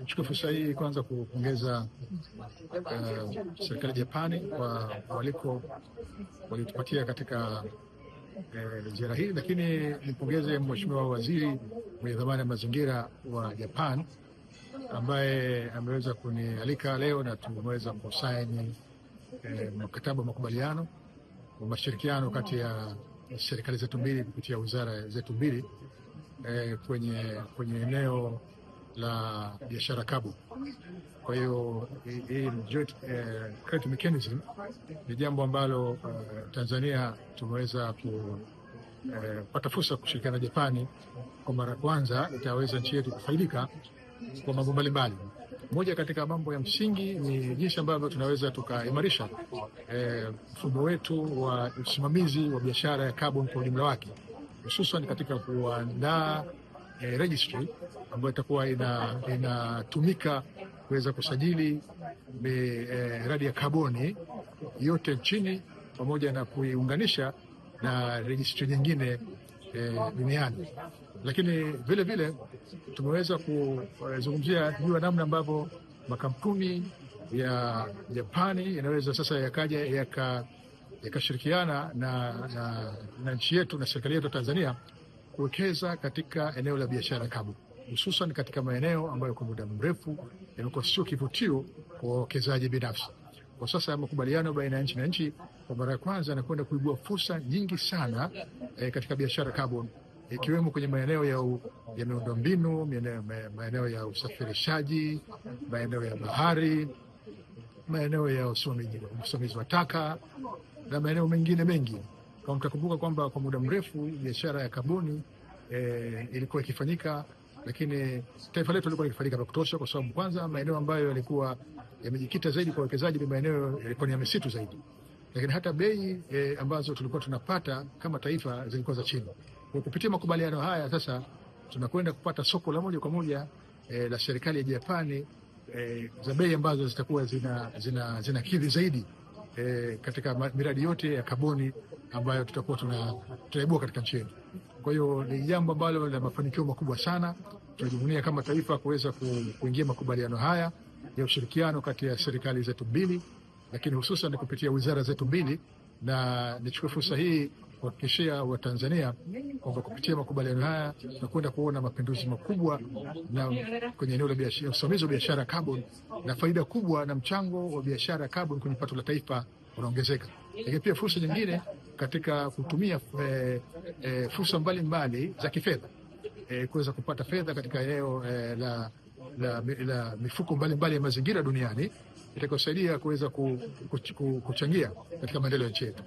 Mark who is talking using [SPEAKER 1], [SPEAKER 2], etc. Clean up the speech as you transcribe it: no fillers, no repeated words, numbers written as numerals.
[SPEAKER 1] Nichukue fursa hii kwanza kupongeza serikali ya Japani kwa waliko walitupatia katika ziara hii, lakini nipongeze Mheshimiwa Waziri mwenye dhamana ya mazingira wa Japan ambaye ameweza kunialika leo na tumeweza kusaini mkataba wa makubaliano wa mashirikiano kati ya serikali zetu mbili kupitia wizara zetu mbili kwenye eneo la biashara kabu. Kwa hiyo hii joint credit mechanism ni jambo ambalo Tanzania tumeweza kupata fursa kushirikiana na Japani kwa mara ya kwanza. Itaweza nchi yetu kufaidika kwa mambo mbalimbali. Moja katika mambo ya msingi ni jinsi ambavyo tunaweza tukaimarisha mfumo wetu wa usimamizi wa biashara ya carbon kwa ujumla wake, hususan katika kuandaa registry ambayo itakuwa inatumika kuweza kusajili miradi ya kaboni yote nchini pamoja na kuiunganisha na registry nyingine duniani. Lakini vile vile tumeweza kuzungumzia juu ya namna ambavyo makampuni ya Japani yanaweza sasa yakaja yakashirikiana na nchi yetu na serikali yetu ya Tanzania kuwekeza katika eneo la biashara kabu, hususan katika maeneo ambayo kwa muda mrefu yamekuwa sio kivutio kwa wawekezaji binafsi. Kwa sasa makubaliano baina ya nchi na nchi kwa mara ya kwanza yanakwenda kuibua fursa nyingi sana katika biashara carbon, ikiwemo kwenye maeneo ya miundombinu, maeneo ya usafirishaji, maeneo ya bahari, maeneo ya usimamizi wa taka na maeneo mengine mengi. Kama mtakumbuka kwamba kwa muda mrefu biashara ya kaboni ilikuwa ikifanyika, lakini taifa letu lilikuwa likifanyika kwa kutosha, kwa sababu kwanza maeneo ambayo yalikuwa yamejikita zaidi kwa wawekezaji ni maeneo yalikuwa ni ya misitu zaidi, lakini hata bei ambazo tulikuwa tunapata kama taifa zilikuwa za chini. Kwa kupitia makubaliano haya sasa tunakwenda kupata soko la moja kwa moja la serikali ya Japani za bei ambazo zitakuwa zinakidhi zaidi katika miradi yote ya kaboni ambayo tutakuwa tunaibua katika nchi yetu. Kwa hiyo ni jambo ambalo la mafanikio makubwa sana. Tunajivunia kama taifa kuweza kuingia makubaliano haya ya ushirikiano kati ya serikali zetu mbili, lakini hususan kupitia wizara zetu mbili, na nichukue fursa hii kuhakikishia Watanzania kwamba kupitia makubaliano haya tunakwenda kuona mapinduzi makubwa na kwenye eneo la biashara, usimamizi wa biashara carbon, na faida kubwa na mchango wa biashara carbon kwenye pato la taifa unaongezeka. Lakini pia fursa nyingine katika kutumia fursa mbalimbali za kifedha kuweza kupata fedha katika eneo la mifuko mbalimbali ya mazingira duniani itakayosaidia kuweza kuchangia katika maendeleo ya nchi yetu.